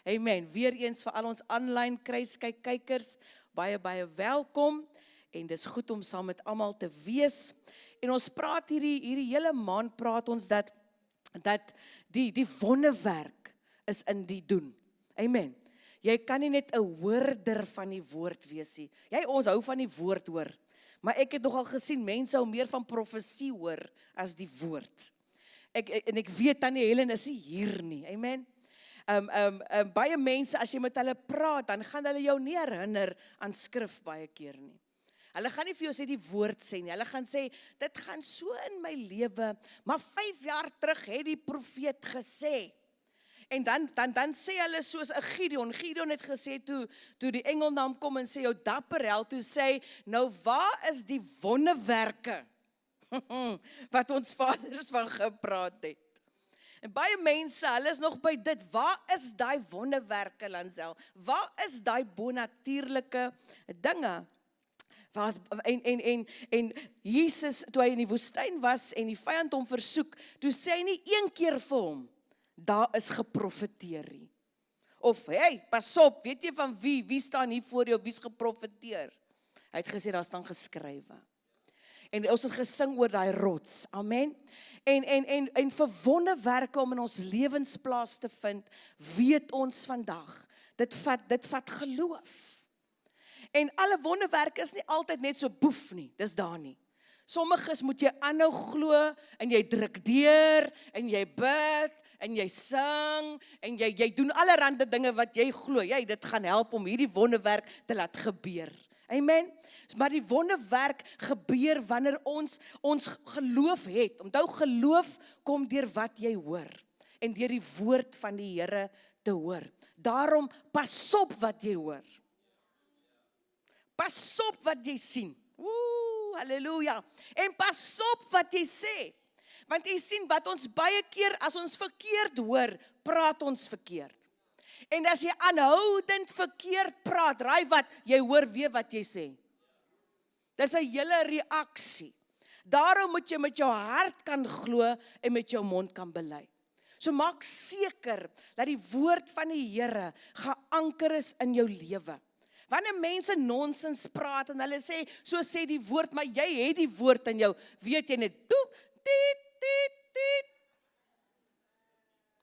Amen. Weereens vir al ons online kruiskyk-kykers, baie welkom. En dis goed om saam met almal te wees. En ons praat hierdie hele maand praat ons dat die wonderwerk is in die doen. Amen. Jy kan nie net 'n hoorder van die woord wees nie. Ons hou van die woord hoor. Maar ek het nogal gesien mense hou meer van profesie hoor as die woord. Ek weet Tannie Helen is nie hier nie. Amen. Baie mense as jy met hulle praat, dan gaan hulle jou nie herinner aan skrif baie keer nie. Hulle gaan nie vir jou sê die woord sê nie. Hulle gaan sê dit gaan so in my lewe, maar 5 jaar terug het die profeet gesê. En dan sê hulle soos 'n Gideon. Gideon het gesê toe die engel na hom kom en sê jou dapper held, toe sê nou waar is die wonderwerke wat ons vaders van gepraat het. En baie mense, hulle is nog by dit, waar is daai wonderwerke Lansel? Waar is daai bonatuurlike dinge? En Jesus, toe hy in die woestyn was en die vyand hom versoek, toe sê hy nie een keer vir hom, daar is geprofeteer nie. Of, hey, pas op, weet jy van wie staan hier voor jou, wie's geprofeteer? Hy het gesê, daar staan geskrywe. En ons het gesing oor daai rots, amen. En vir wonderwerke om in ons lewensplaas te vind, weet ons vandag, dit vat geloof. En alle wonderwerke is nie altyd net so boef nie, dis daar nie. Sommiges moet jy aanhou glo, en jy druk deur, en jy bid, en jy sing, en jy doen allerhande dinge wat jy glo, dit gaan help om hierdie wonderwerk te laat gebeur. Amen. Maar die wonderwerk gebeur wanneer ons geloof het. Onthou, geloof kom deur wat jy hoor, en deur die woord van die Here te hoor. Daarom, pas op wat jy hoor. Pas op wat jy sien. Halleluja. En pas op wat jy sê. Want jy sien wat ons baie keer, as ons verkeerd hoor, praat ons verkeerd. En as jy aanhoudend verkeerd praat, raai wat, jy hoor weer wat jy sê. Dis 'n hele reaksie. Daarom moet jy met jou hart kan glo en met jou mond kan bely. So maak seker dat die woord van die Here geanker is in jou lewe. Wanneer mense nonsens praat en hulle sê, so sê die woord, maar jy het die woord in jou, weet jy net, tiet.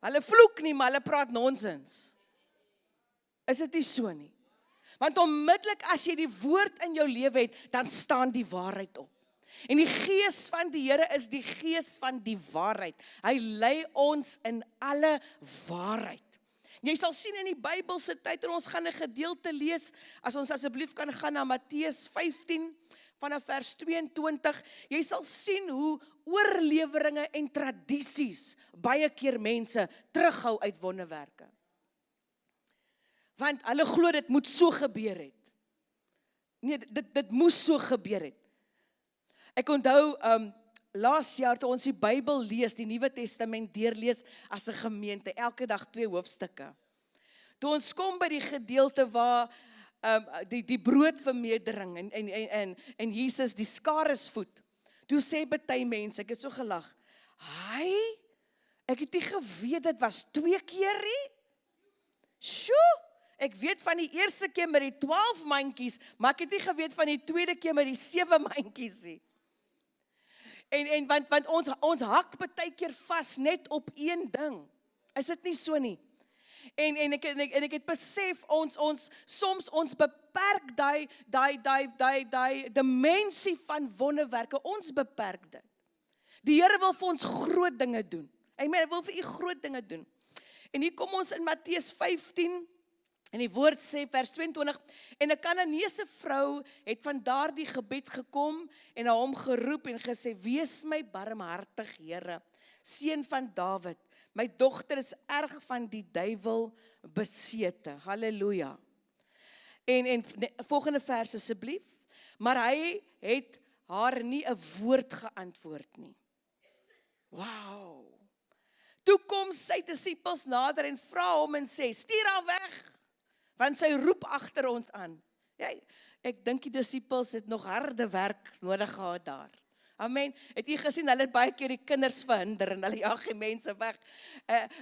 Hulle vloek nie, maar hulle praat nonsens. Is dit nie so nie? Want onmiddellik as jy die woord in jou lewe het, dan staan die waarheid op. En die gees van die Here is die gees van die waarheid. Hy lei ons in alle waarheid. Jy sal sien in die Bybelse tyd, en ons gaan 'n gedeelte lees, as ons asseblief kan gaan na Matteus 15, vanaf vers 22, jy sal sien hoe oorleweringe en tradisies baie keer mense terughou uit wonderwerke. Want hulle glo dit moet so gebeur het. Nee, dit moes so gebeur het. Ek onthou, laas jaar toe ons die Bybel lees, die Nuwe Testament deurlees as 'n gemeente, elke dag 2 hoofstukke. Toe ons kom by die gedeelte waar die broodvermeerdering en Jesus die skares voed, toe sê baie mense, ek het so gelag, ek het nie geweet, dit was 2 keer nie. Sjoe, ek weet van die eerste keer met die 12 mandjies, maar ek het nie geweet van die tweede keer met die 7 mandjies nie. Want ons hak baie keer vas net op een ding. Is dit nie so nie? En ek het besef, soms ons beperk die dimensie van wonderwerke, ons beperk dit. Die Here wil vir ons groot dinge doen. Amen, hy wil vir u groot dinge doen. En hier kom ons in Matteus 15, en die woord sê, vers 22, en 'n Kananeese vrou het van daardie gebed gekom, en na hom geroep en gesê, wees my barmhartig, Here, seun van Dawid, my dogter is erg van die duiwel besete. Halleluja. En volgende vers asseblief. Maar hy het haar nie 'n woord geantwoord nie. Wow. Toe kom sy disippels nader en vra hom en sê, stuur haar weg, want sy roep agter ons aan. Ek dink die disippels het nog harde werk nodig gehad daar. Amen. Het jy gesien, hulle het baie keer die kinders verhinder en hulle jag die mense weg.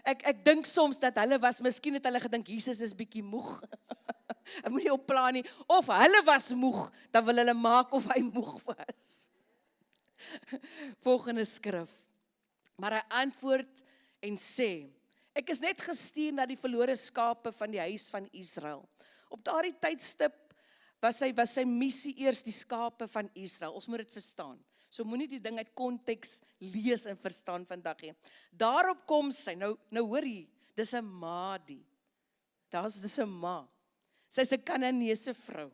Ek dink soms dat hulle miskien het hulle gedink, Jesus is bietjie moeg. Ek moet nie opplan nie. Of hulle was moeg, dan wil hulle maak of hy moeg was. Volgende skrif. Maar hy antwoord en sê, ek is net gestuur na die verlore skape van die huis van Israel. Op daardie tydstip was sy missie eers die skape van Israel. Ons moet dit verstaan. So moenie die ding uit konteks lees en verstaan vandag nie. Daarop kom sy, nou hoor jy, dis 'n ma die. Dis 'n ma. Sy is 'n Kananeese vrou.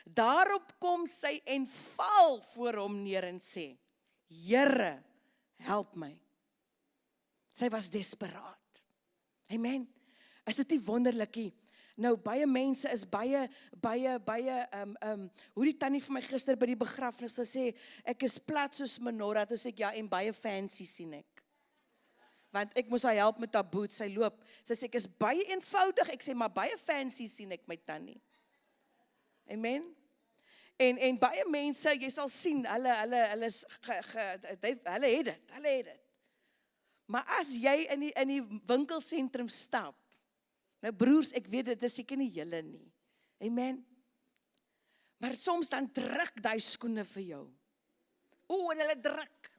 Daarop kom sy en val voor hom neer en sê, Here, help my. Sy was desperaat. Amen. Is dit nie wonderlikie? Nou, baie mense is baie, hoe die tannie vir my gister by die begrafnis gesê, ek is plat soos menorah, toe sê ek, ja, en baie fancy sien ek. Want ek moes haar help met haar boot, sy loop. Sy sê, ek is baie eenvoudig, ek sê, maar baie fancy sien ek my tannie. Amen. En baie mense, jy sal sien, hulle het dit. Maar as jy in die winkelsentrum stap, nou broers, ek weet dit is seker nie julle nie. Amen. Maar soms dan druk die skoene vir jou. En hulle druk.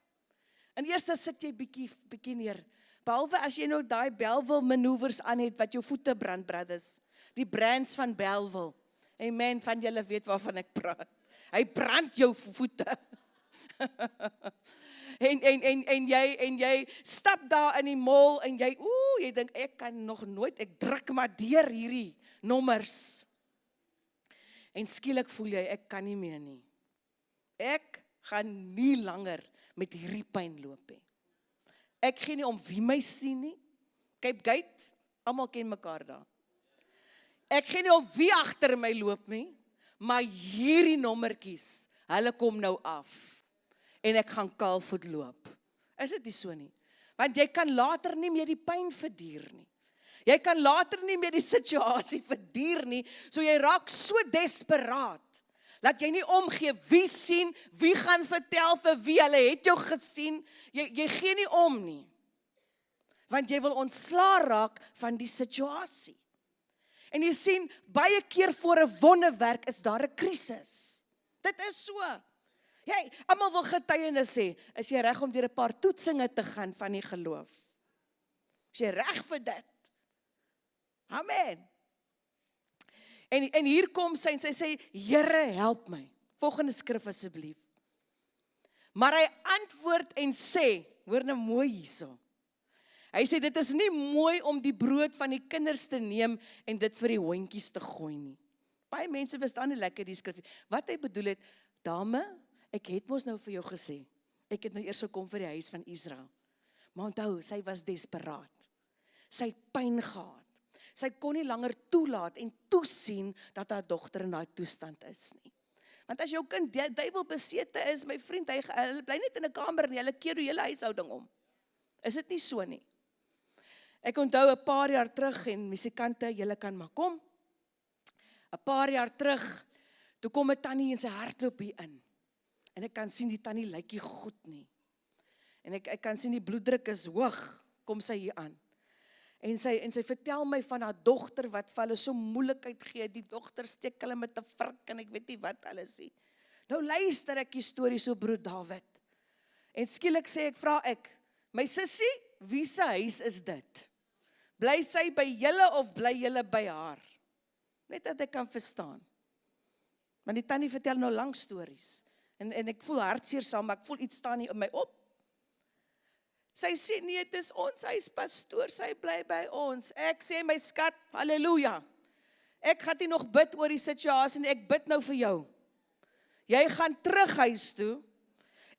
En eers sit jy bietjie neer. Behalwe as jy nou daai Bellville manoeuvres aan het wat jou voete brand, brothers. Die brands van Bellville. Amen, van julle weet waarvan ek praat. Hy brand jou voete. En jy stap daar in die mall en jy dink ek kan nog nooit, ek druk maar deur hierdie nommers. En skielik voel jy ek kan nie meer nie. Ek gaan nie langer met hierdie pyn loop nie. Ek gee nie om wie my sien nie. Cape Gate, almal ken mekaar daar. Ek gee nie om wie agter my loop nie, maar hierdie nommertjies, hulle kom nou af. En ek gaan kaalvoet loop. Is dit nie so nie? Want jy kan later nie meer die pyn verduur nie. Jy kan later nie meer die situasie verduur nie, so jy raak so desperaat, dat jy nie omgee wie sien, wie gaan vertel vir wie, hulle het jou gesien, jy gee nie om nie. Want jy wil ontslaa raak van die situasie. En jy sien, baie keer voor 'n wonderwerk is daar 'n krisis. Dit is so. Jy, almal wil getuienis sê, is jy reg om deur 'n paar toetsinge te gaan van die geloof? Is jy reg vir dit? Amen. En hier kom sy en sy sê, Here, help my. Volgende skrif asseblief. Maar hy antwoord en sê, hoor nou mooi hierso. Hy sê, dit is nie mooi om die brood van die kinders te neem en dit vir die hondjies te gooi nie. Baie mense verstaan nie lekker die skrif. Wat hy bedoel het, dame, ek het mos nou vir jou gesê, ek het nou eers gekom vir die huis van Israel. Maar onthou, sy was desperaat. Sy het pyn gehad. Sy kon nie langer toelaat en toesien dat haar dogter in daai toestand is nie. Want as jou kind duiwel besete is, my vriend, hulle bly net in 'n kamer en hulle keer die hele huishouding om. Is dit nie so nie? Ek onthou 'n paar jaar terug en musikante, julle kan maar kom. 'n Paar jaar terug, toe kom 'n tannie en sy hardloop hier in. En ek kan sien die tannie lyk nie goed nie. En ek kan sien die bloeddruk is hoog, kom sy hier aan. En sy vertel my van haar dogter wat vir hulle so moeilikheid gee. Die dogter steek hulle met 'n vrik en ek weet nie wat alles nie. Nou luister ek die storie so broer David. En skielik vra ek, my sussie, wie se huis is dit? Bly sy by julle of bly julle by haar? Net dat ek kan verstaan. Want die tannie vertel nou lang stories. En ek voel hartseer saam, maar ek voel iets staan nie in my op. Sy sê, nee, dit is ons huispastoor, sy bly by ons. Ek sê, my skat, halleluja. Ek gaan nie nog bid oor die situasie nie, ek bid nou vir jou. Jy gaan terug huis toe,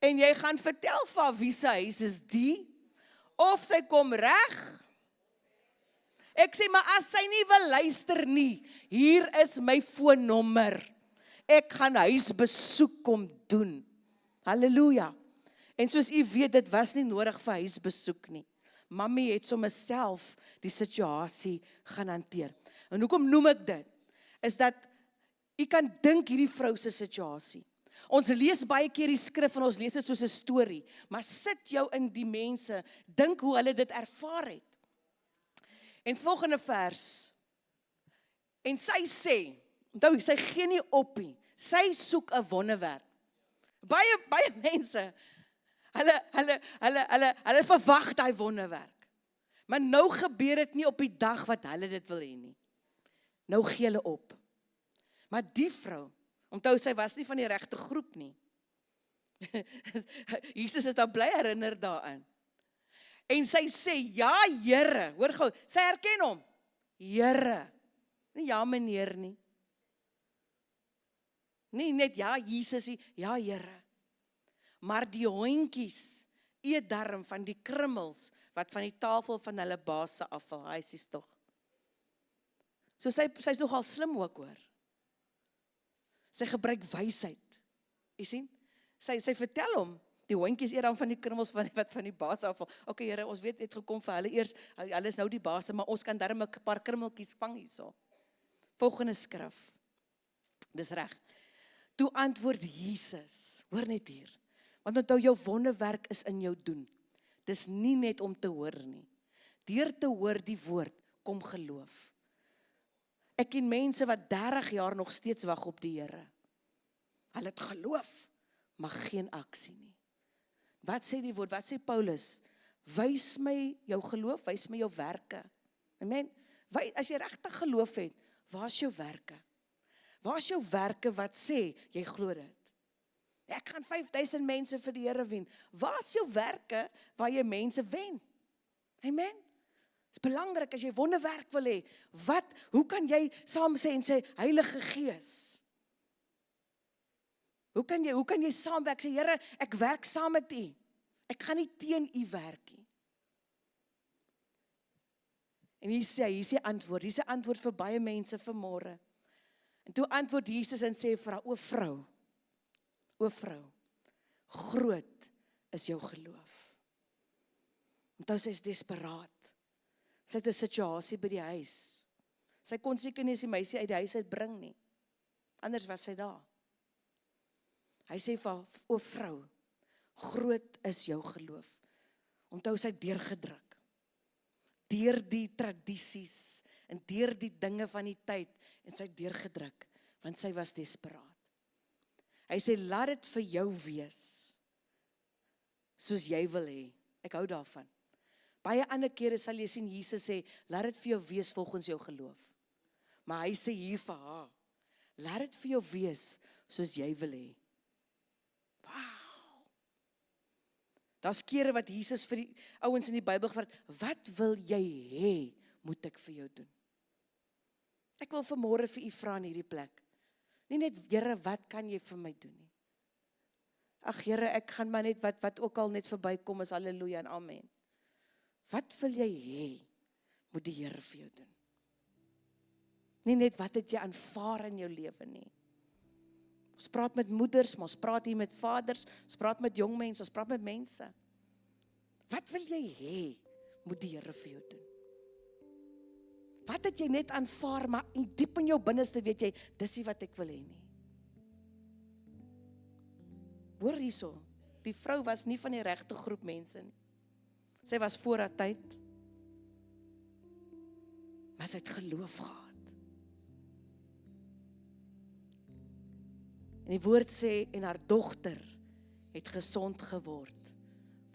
en jy gaan vertel van wie sy huis is die, of sy kom reg. Ek sê, maar as sy nie wil luister nie, hier is my foonnommer. Ek gaan huisbesoek kom doen. Halleluja. En soos u weet, dit was nie nodig vir huisbesoek nie. Mami het sommer self die situasie gaan hanteer. En hoekom noem ek dit? Is dat u kan dink hierdie vrou se situasie. Ons lees baie keer die skrif en ons lees dit soos 'n storie, maar sit jou in die mense, dink hoe hulle dit ervaar het. En volgende vers, en sy sê, onthou, sy gee nie op nie, sy soek 'n wonderwerk. Baie mense, hulle verwag daai wonderwerk. Maar nou gebeur dit nie op die dag wat hulle dit wil hê nie. Nou gee hulle op. Maar die vrou, onthou, sy was nie van die regte groep nie. Jesus is daar bly herinner daaraan. En sy sê, ja Here, hoor gou, sy herken hom. Here, nie ja meneer nie. Nie net ja Jesus nie, ja Here. Maar die hondjies eet darm van die krummels wat van die tafel van hulle baas se afval. Hy sies tog. So sy's nogal slim ook hoor. Sy gebruik wysheid. Jy sien? Sy vertel hom, die hondjies eet dan van die krummels wat van die baas afval. Okay Here, ons weet het gekom vir hulle eers, hulle is nou die baas, maar ons kan darm 'n paar krummeltjies vang hierso. Volgende skrif. Dis reg. Toe antwoord Jesus, hoor net hier. Want onthou jou wonderwerk is in jou doen. Dis nie net om te hoor nie. Deur te hoor die woord, kom geloof. Ek ken mense wat 30 jaar nog steeds wag op die Here. Hulle het geloof, maar geen aksie nie. Wat sê die woord? Wat sê Paulus? Wys my jou geloof, wys my jou werke. Amen. As jy regtig geloof het, waar is jou werke? Waar is jou werke wat sê, jy glo dit? Ek gaan 5000 mense vir die Here wen. Waar is jou werke waar jy mense wen? Amen. Dit is belangrik as jy wonderwerk wil hê. Hoe kan jy saam sê en sê, Heilige Gees? Hoe kan jy saamwerk? Sê, Here, ek werk saam met U. Ek gaan nie teen U werk nie. En hier is die antwoord. Hier is die antwoord vir baie mense vanmôre. En toe antwoord Jesus en sê vir haar, o vrou, groot is jou geloof. Onthou sy is desperaat. Sy het 'n situasie by die huis. Sy kon seker nie die meisie uit die huis uitbring nie. Anders was sy daar. Hy sê vir haar, o vrou, groot is jou geloof. Onthou sy het deurgedruk. Deur die tradisies en deur die dinge van die tyd en sy het deurgedruk, want sy was desperaat. Hy sê, laat dit vir jou wees, soos jy wil hê. Ek hou daarvan. Baie ander kere sal jy sien, Jesus sê, laat dit vir jou wees volgens jou geloof. Maar hy sê hier vir haar, laat dit vir jou wees, soos jy wil hê. Wow! Daar's kere wat Jesus vir die ouens in die Bybel gevra het, wat wil jy hê, moet ek vir jou doen? Ek wil vanmôre vir u vra in hierdie plek. Nie net, Here, wat kan jy vir my doen nie? Ag Here, ek gaan maar net wat ook al net verbykom is, halleluja en amen. Wat wil jy hê, moet die Here vir jou doen? Nie net wat het jy aanvaar in jou lewe nie. Ons praat met moeders, maar ons praat hier met vaders, ons praat met jong mense, ons praat met mense. Wat wil jy hê, moet die Here vir jou doen? Wat het jy net aanvaar, maar diep in jou binneste weet jy, dis nie wat ek wil hê nie. Hoor hierso, die vrou was nie van die regte groep mense nie. Sy was voor haar tyd, maar sy het geloof gehad. En die woord sê, en haar dogter het gesond geword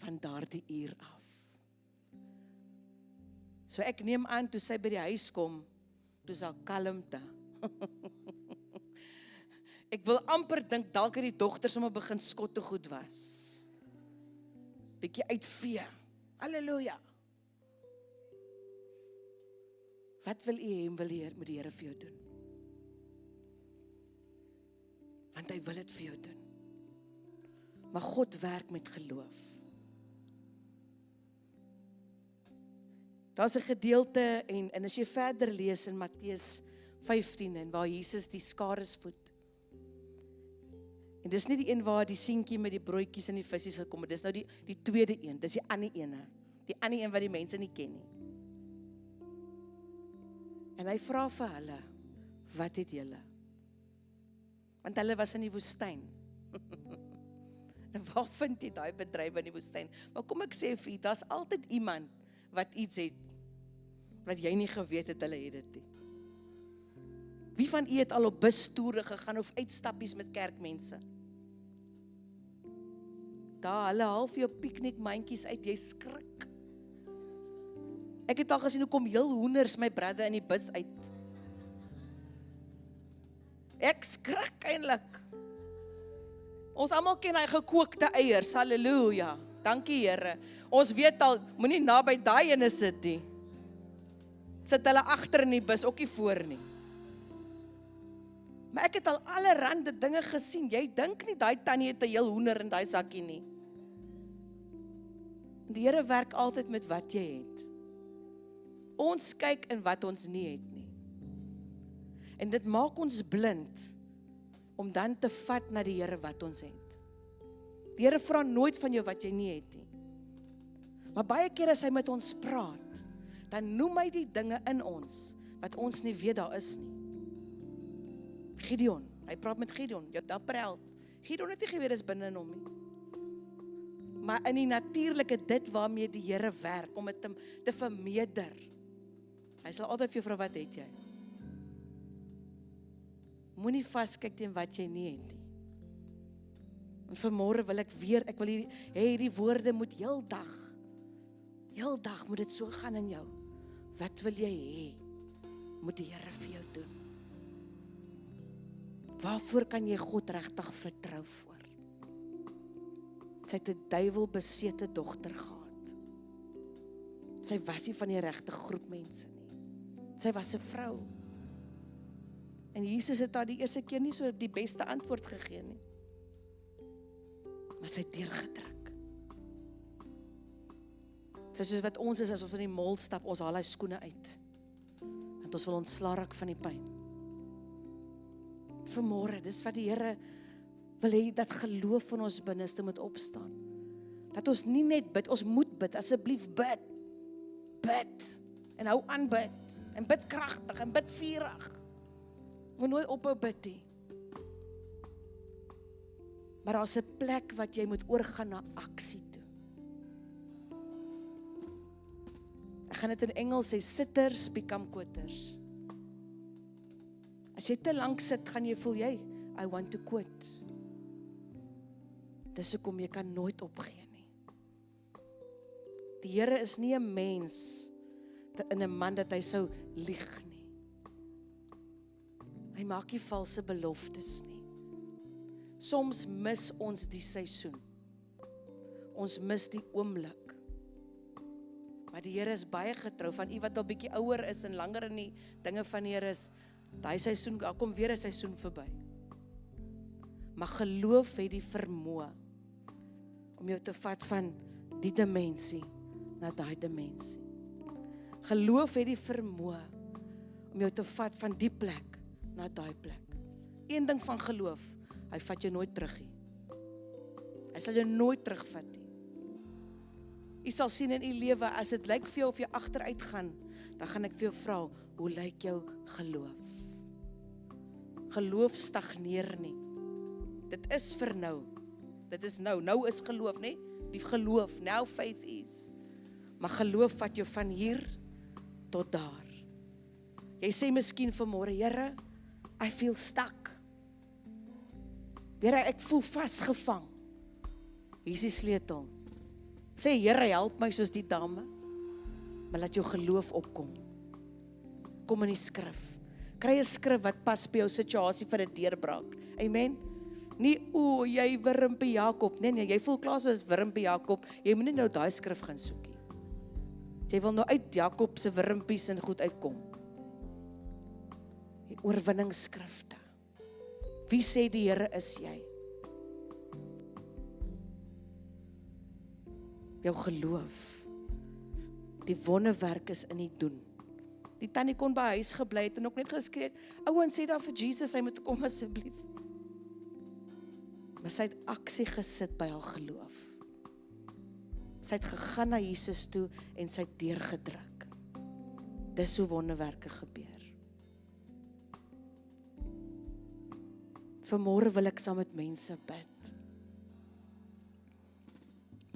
van daardie uur af. So ek neem aan, toe sy by die huis kom, toe sy kalmte. Ek wil amper dink, dalk het die dogter sommer begin skotte goed was. Bietjie uitvee. Halleluja. Wat wil u hê, wil die Here vir jou doen? Want hy wil dit vir jou doen. Maar God werk met geloof. Daar's 'n gedeelte en as jy verder lees in Matteus 15 en waar Jesus die skares voed. En dis nie die een waar die seentjie met die broodjies en die visse gekom het, dis nou die tweede een, dis die ander ene. Die ander een wat die mense nie ken nie. En hy vra vir hulle, wat het julle? Want hulle was in die woestyn. En waar vind jy daai bedrywe in die woestyn? Maar kom ek sê vir jy, daar's altyd iemand wat iets het, wat jy nie geweet het hulle het dit nie. Wie van u het al op bustoere gegaan of uitstappies met kerkmense? Daar, hulle haal vir jou piknikmandjies uit, jy skrik. Ek het al gesien hoe kom heel hoenders my brother in die bus uit. Ek skrik eintlik. Ons almal ken hy gekookte eiers, halleluja. Dankie Here. Ons weet al, moenie naby daai ene sit nie. Sit hulle agter in die bus, ook nie voor nie. Maar ek het al allerhande dinge gesien. Jy dink nie daai tannie het 'n heel hoender in daai sakkie nie. Die Here werk altyd met wat jy het. Ons kyk in wat ons nie het nie. En dit maak ons blind om dan te vat na die Here wat ons het. Die Here vra nooit van jou wat jy nie het nie. Maar baie keer as hy met ons praat, dan noem hy die dinge in ons wat ons nie weet daar is nie. Gideon, hy praat met Gideon, jou dapper held. Gideon het nie geweet dis binne in hom nie. Maar in die natuurlike dit waarmee die Here werk, om dit te vermeerder. Hy sal altyd vir jou vra, wat het jy? Moenie vaskyk teen wat jy nie het nie. En vanmôre wil ek wil hierdie woorde moet heel dag moet dit so gaan in jou. Wat wil jy hê? Moet die Here vir jou doen? Waarvoor kan jy God regtig vertrou voor? Sy het 'n duiwelbesete dogter gehad. Sy was nie van die regte groep mense nie. Sy was 'n vrou. En Jesus het haar die eerste keer nie so die beste antwoord gegee nie. Maar sy het deurgedruk. Sy soos wat ons is, as ons in die mall stap, ons haal hy skoene uit. Want ons wil ontslaa raak van die pyn. Vanmôre, dis wat die Here wil hê, dat geloof van ons binneste moet opstaan. Dat ons nie net bid, ons moet bid, asseblief bid. Bid, en hou aan bid, en bid kragtig, en bid vurig. Moet nooit ophou bid nie. Maar daar's 'n plek wat jy moet oorgaan na aksie toe. Ek gaan dit in Engels sê, sitters become quotters. As jy te lank sit, gaan jy voel I want to quit. Dis hoekom jy kan nooit opgee nie. Die Here is nie 'n mens in 'n man dat hy sou lieg nie. Hy maak nie valse beloftes nie. Soms mis ons die seisoen. Ons mis die oomblik. Maar die Here is baie getrou. Van u wat al bietjie ouer is en langer in die dinge van die Here is, daai seisoen, daar kom weer 'n seisoen verby. Maar geloof het die vermoë om jou te vat van die dimensie na daai dimensie. Geloof het die vermoë om jou te vat van die plek na daai plek. Een ding van geloof, hy vat jou nooit terug nie. Hy sal jou nooit terugvat nie. Jy sal sien in u lewe, as dit lyk vir jou of jy agteruit gaan, dan gaan ek vir jou vra, hoe lyk jou geloof? Geloof stagneer nie. Dit is vir nou. Dit is nou is geloof, nee? Die geloof, now faith is. Maar geloof vat jou van hier tot daar. Jy sê miskien vanmôre, Here, I feel stuck. Here, ek voel vasgevang. Hier is die sleutel. Sê, Here, help my soos die dame. Maar laat jou geloof opkom. Kom in die skrif. Kry 'n skrif wat pas by jou situasie vir 'n deurbraak. Amen. Nie, jy wurmpie Jakob. Nee, jy voel klaar soos wurmpie Jakob. Jy moet nie nou daai skrif gaan soek nie. Jy wil nou uit Jakob se wurmpies en goed uitkom. Die oorwinningsskrifte. Wie sê die Here is jy? Jou geloof. Die wonderwerk is in die doen. Die tannie kon by huis gebly het en ook net geskree het, ouens sê daar vir Jesus, hy moet kom asseblief. Maar sy het aksie gesit by haar geloof. Sy het gegaan na Jesus toe en sy het deurgedruk. Dis hoe wonderwerke gebeur. Vanmôre wil ek saam met mense bid.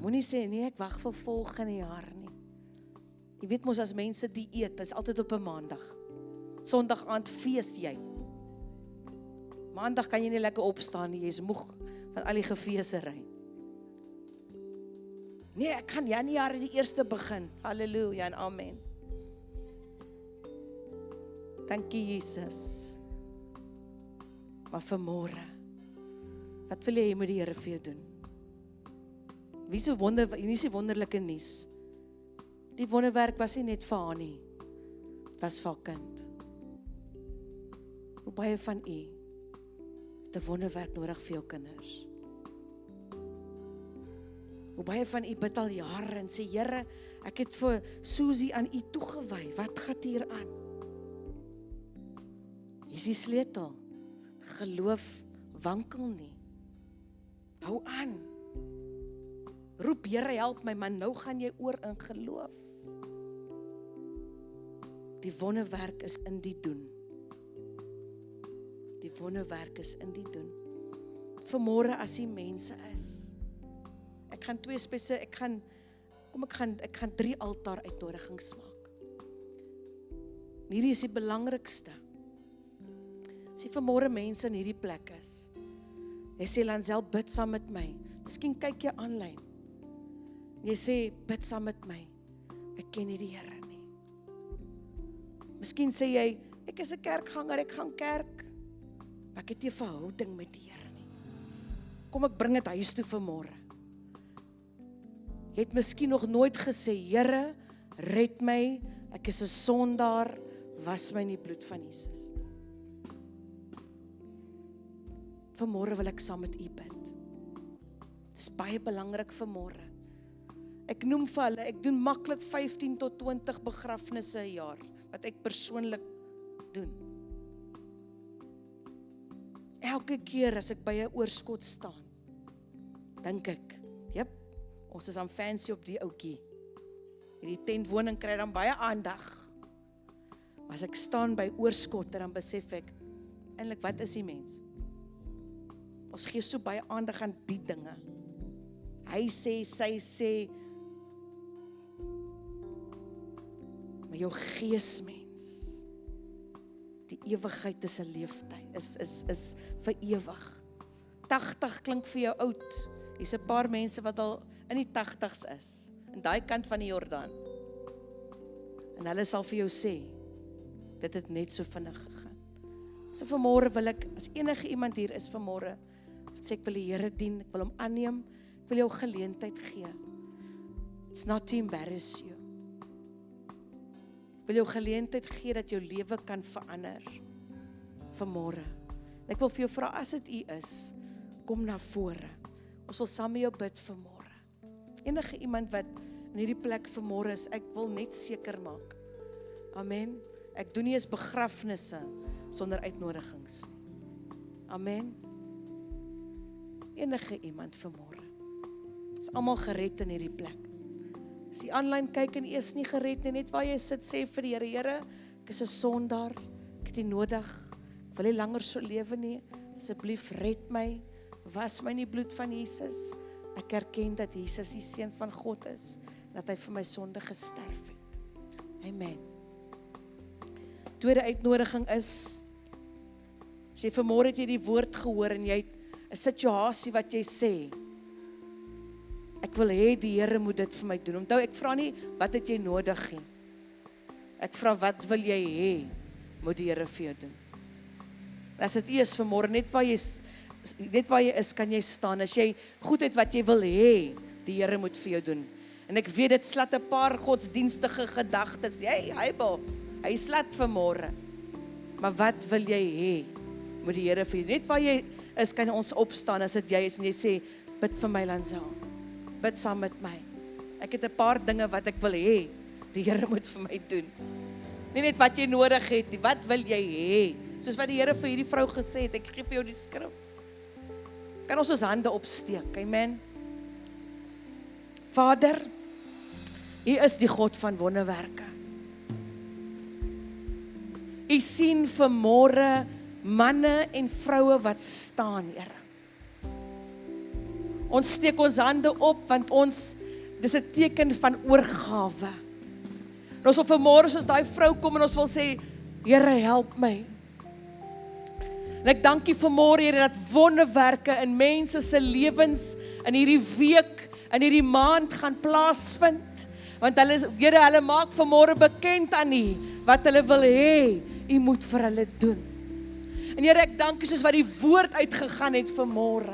Moenie sê, nee, ek wag vir volgende jaar nie. Jy weet mos as mense die eet, is altyd op 'n maandag. Sondag aand fees jy. Maandag kan jy nie lekker opstaan nie, jy is moeg van al die gefeesery. Nee, ek gaan Januarie die 1ste begin. Halleluja en amen. Dankie Jesus. Maar vanmôre, wat wil jy met die Here vir jou doen? Wie so hier is die wonderlike nuus. Die wonderwerk was nie net vir haar nie. Dit was vir haar kind. Hoe baie van u het 'n wonderwerk nodig vir jou kinders? Hoe baie van u bid al jare en sê, Here, ek het vir Susie aan u toegewy. Wat gaan hier aan? Hier is die sleutel. Geloof wankel nie. Hou aan. Roep, Here, help my, maar nou gaan jy oor in geloof. Die wonderwerk is in die doen. Die wonderwerk is in die doen. Vanmôre as die mense is. Ek gaan ek gaan 3 altaar uitnodigings maak. Hierdie is die belangrikste. As jy vanmôre mense in hierdie plek is. Jy sê, Lansel, bid saam met my. Miskien kyk jy aanlyn. Jy sê, bid saam met my. Ek ken nie die Here nie. Miskien sê jy, ek is 'n kerkganger, ek gaan kerk. Maar ek het nie 'n verhouding met die Here nie. Kom ek bring dit huis toe vanmôre. Jy het miskien nog nooit gesê, Here, red my, ek is 'n sondaar, was my in die bloed van Jesus. Vanmôre wil ek saam met u bid. Dit is baie belangrik vanmôre. Ek noem vir hulle, ek doen maklik 15 tot 20 begrafnisse 'n jaar, wat ek persoonlik doen. Elke keer as ek by 'n oorskot staan, dink ek, jep, ons is aan fancy op die ouetjie. Hierdie tentwoning kry dan baie aandag. Maar as ek staan by oorskot, dan besef ek, eintlik wat is die mens? Ons gee so baie aandag aan die dinge. Hy sê, sy sê, maar jou geesmens, die ewigheid is 'n leeftyd, is vir ewig. 80 klink vir jou oud. Hier's 'n paar mense wat al in die 80's is, in daai kant van die Jordaan. En hulle sal vir jou sê, dit het net so vinnig gegaan. So vanmôre wil ek, as enige iemand hier is vanmôre, wat sê ek wil die Here dien, ek wil hom aanneem, ek wil jou geleentheid gee. It's not to embarrass you. Ek wil jou geleentheid gee dat jou lewe kan verander vanmôre. Ek wil vir jou vra, as dit u is, kom na vore. Ons wil saam met jou bid vanmôre. Enige iemand wat in hierdie plek vanmôre is, ek wil net seker maak. Amen. Ek doen nie eens begrafnisse sonder uitnodigings. Amen. Enige iemand vanmôre. Is almal gered in hierdie plek. As jy aanlyn kyk en jy is nie gered nie, net waar jy sit, sê vir die Here, Here, ek is 'n sondaar, ek het U nodig, ek wil nie langer so lewe nie, asseblief red my, was my in die bloed van Jesus, ek erken dat Jesus die Seun van God is, dat hy vir my sonde gesterf het. Amen. Tweede uitnodiging is, as jy vanmôre het jy die woord gehoor en jy het 'n situasie wat jy sê, ek wil hê die Here moet dit vir my doen. Onthou, ek vra nie, wat het jy nodig nie. Ek vra, wat wil jy hê, moet die Here vir jou doen. As dit is vanmôre, net waar jy is, kan jy staan. As jy goed het wat jy wil hê, die Here moet vir jou doen. En ek weet, dit slat 'n paar godsdienstige gedagtes. Hy slat vanmôre. Maar wat wil jy hê, moet die Here vir jou. Net waar jy is, kan ons opstaan as dit jy is en jy sê, bid vir my Lansel. Bid saam met my. Ek het 'n paar dinge wat ek wil hê, die Here moet vir my doen. Nie net wat jy nodig het nie, wat wil jy hê? Soos wat die Here vir hierdie vrou gesê het, ek gee vir jou die skrif. Kan ons hande opsteek, amen. Vader, U is die God van wonderwerke. U sien vanmôre manne en vroue wat staan, Here. Ons steek ons hande op, want dis 'n teken van oorgawe. En ons wil vanmôre soos daai vrou kom en ons wil sê, Here, help my. En ek dank U vanmôre, Here, dat wonderwerke in mense se lewens in hierdie week, in hierdie maand gaan plaasvind. Want Here, hulle maak vanmôre bekend aan U wat hulle wil hê U moet vir hulle doen. En Here, ek dank U soos wat die woord uitgegaan het vanmôre.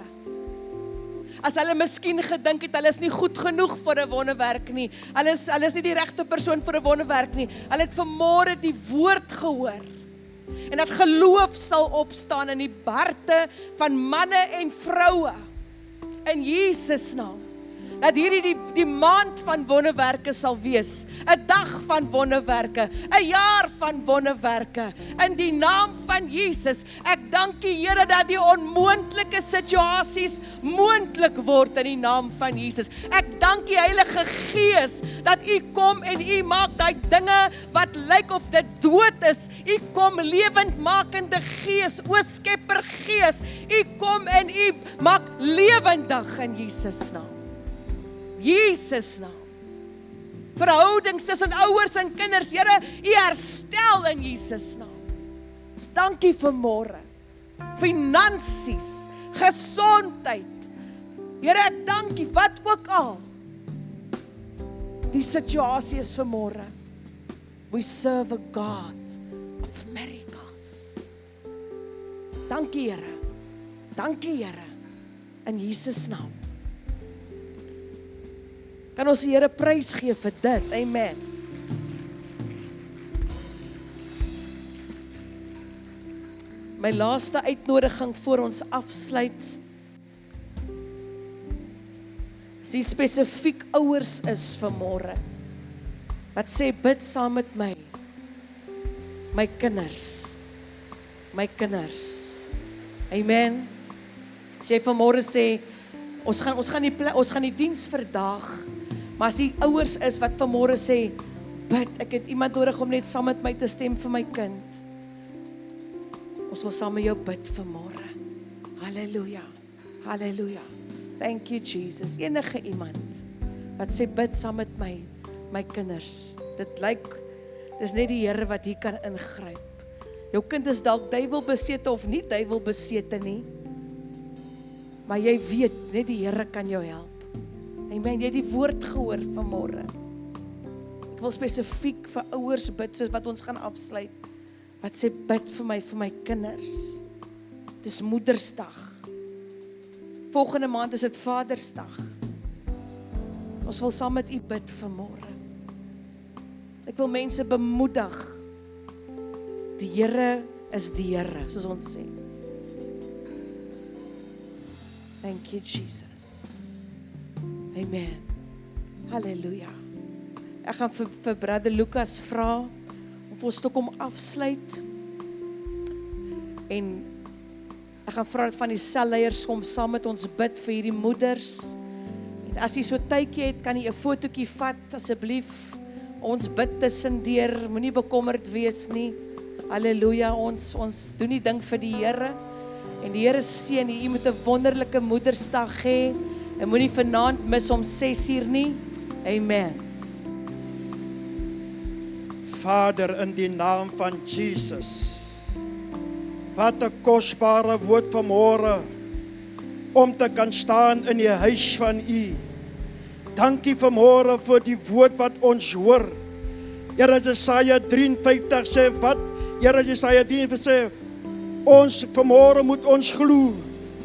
As hulle miskien gedink het, hulle is nie goed genoeg vir 'n wonderwerk nie. Hulle is nie die regte persoon vir 'n wonderwerk nie. Hulle het vanmôre die woord gehoor. En dat geloof sal opstaan in die harte van manne en vroue. In Jesus naam. Dat hierdie die maand van wonderwerke sal wees. 'n Dag van wonderwerke. 'n Jaar van wonderwerke. In die naam van Jesus. Ek dank U, Here, dat die onmoontlike situasies moontlik word in die naam van Jesus. Ek dank U, Heilige Gees, dat U kom en U maak daai dinge wat lyk of dit dood is. U kom lewendmakende Gees, o Skepper Gees. U kom en U maak lewendig in Jesus naam. Jesus naam. Verhoudings tussen ouers en kinders, Here, U herstel in Jesus naam. Ons dank U vanmôre. Finansies, gesondheid. Here, ek dank U, wat ook al die situasie is vanmôre. We serve a God of miracles. Dankie, Here. Dankie, Here. In Jesus naam. Kan ons die Here prys gee vir dit? Amen. My laaste uitnodiging voor ons afsluit. As die spesifiek ouers is vanmôre, wat sê bid saam met my. My kinders. My kinders. Amen. As jy vanmôre sê, ons gaan die diens verdaag. Maar as die ouers is wat vanmôre sê, bid, ek het iemand nodig om net saam met my te stem vir my kind. Ons wil saam met jou bid vanmôre. Halleluja. Halleluja. Thank you, Jesus. Enige iemand wat sê bid saam met my kinders. Dit lyk, dis net die Here wat hier kan ingryp. Jou kind is dalk duiwelbesete of nie duiwelbesete nie. Maar jy weet, net die Here kan jou help. Amen, jy het die woord gehoor vanmôre. Ek wil spesifiek vir ouers bid, soos wat ons gaan afsluit. Wat sê bid vir my kinders. Dis Moedersdag. Volgende maand is dit Vadersdag. Ons wil saam met U bid vanmôre. Ek wil mense bemoedig. Die Here is die Here, soos ons sê. Thank you, Jesus. Amen. Halleluja. Ek gaan vir Brother Lucas vra of ons toe kom afsluit. En ek gaan vra dat van die selleiers kom saam met ons bid vir hierdie moeders. En as jy so tydjie het, kan jy 'n fotootjie vat asseblief. Ons bid tussendeur, moenie bekommerd wees nie. Halleluja, ons doen die ding vir die Here. En die Here seën u moet 'n wonderlike Moedersdag hê. En moenie vanaand mis om 6:00 nie. Amen. Vader, in die naam van Jesus. Wat 'n kosbare woord vanmôre om te kan staan in die huis van U. Dankie vanmôre vir die woord wat ons hoor. Here, Jesaja 53 sê wat? Here, Jesaja 53 sê ons vanmôre moet ons glo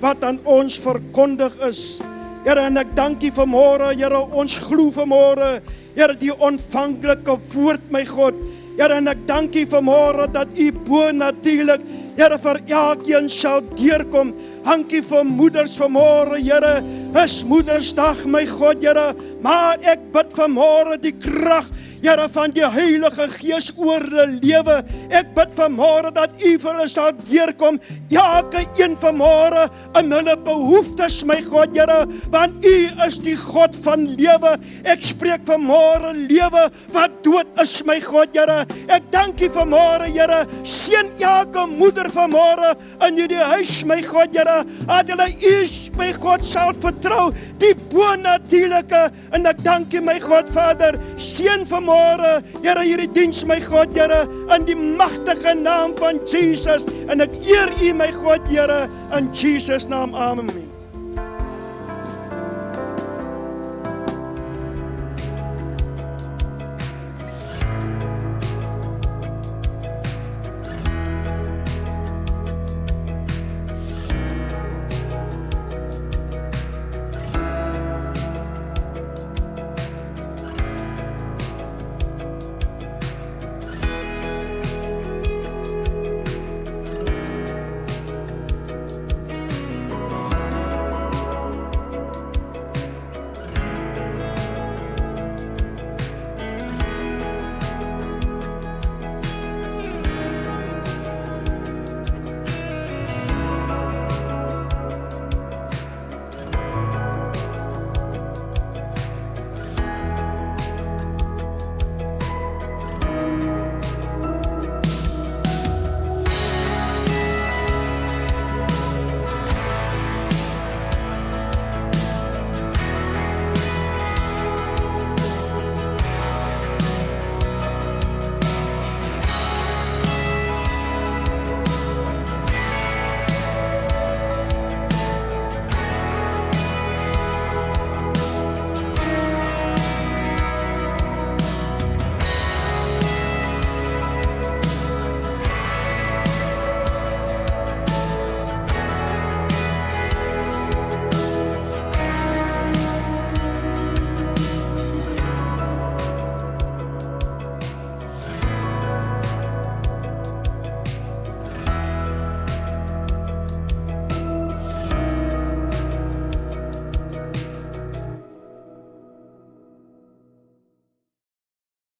wat aan ons verkondig is. Here, en ek dank U vanmôre, Here, ons glo vanmôre, Here, die ontvanklike woord, my God. Here, en ek dank U vanmôre dat U bo natuurlik, Here, vir elkeen sal deurkom. Dankie vir moeders vanmôre, Here. Is Moedersdag, my God, Here. Maar ek bid vanmôre die krag, Here, van die Heilige Gees oor hulle lewe. Ek bid vanmôre dat U vir hulle sal deurkom. Elke een vanmôre in hulle behoeftes, my God, Here, want U is die God van lewe. Ek spreek vanmôre lewe wat dood is, my God, Here. Ek dank U vanmôre, Here. Seën elke moeder vanmôre in hierdie huis, my God, Here. Dat hulle U my God sal vertrou die bonatuurlike, en ek dank U my God Vader, seën vanmôre, Here, hierdie diens my God, Here, in die magtige naam van Jesus, en ek eer U my God, Here, in Jesus naam, amen.